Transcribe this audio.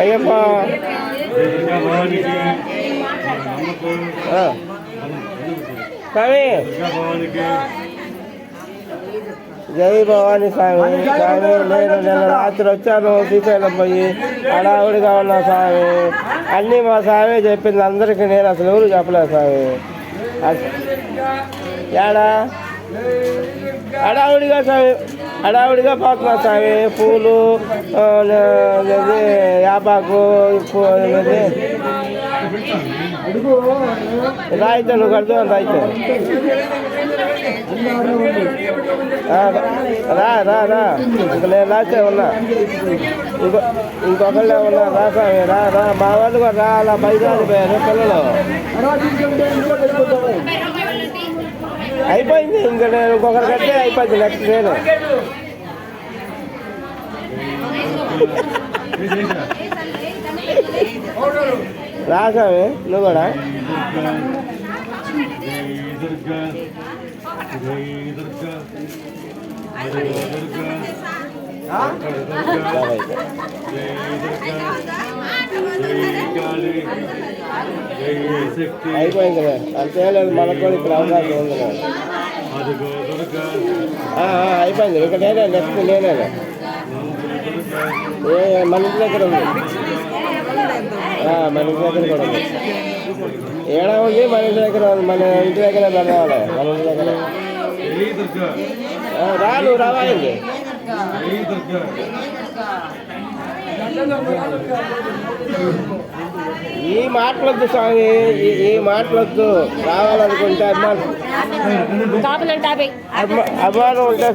అయ్యప్ప స్వామి జై భవానీ స్వామి. స్వామి నేను నిన్న రాత్రి వచ్చాను శ్రీశైలం పోయి హడావుడిగా ఉన్నా స్వామి. అన్నీ మా స్వామి చెప్పింది అందరికీ, నేను అసలు ఎవరు చెప్పలేదు స్వామి. ఏడా హడావుడిగా స్వామి, హడావుడిగా పోతున్నా స్వామి. పూలు యాపాకు రాయితే నువ్వు కడుతూ రాయితే రా రా రా ఇంక నేను రాసే ఉన్నా, ఇంకొకళ్ళే ఉన్నా. రా స్వామి రా రా. మా వాళ్ళు కూడా రా, అలా బయలుదేరిపోయారు పిల్లలు. అయిపోయింది ఇంకా, నేను ఇంకొకరి కట్టే అయిపోయింది. నెక్స్ట్ నేను రా స్వామి నువ్వు కూడా. అయిపోయింది అంతే లేదు, మనకు కూడా ఇక్కడ అవకాశం ఉంది. అయిపోయింది ఇంకా నేనే, నెక్స్ట్ నేనే. మన ఇంటి దగ్గర ఉంది, మన ఇంటి దగ్గర కూడా ఉంది. ఏడా ఉంది మన ఇంటి దగ్గర, మన ఇంటి దగ్గర వెళ్ళాలి. మన ఇంటి దగ్గర రాను రావాలండి. ఈ మాటలొద్దు స్వామి, ఈ మాటలొద్దు. రావాలనుకుంటే అభిమానం ఉంటే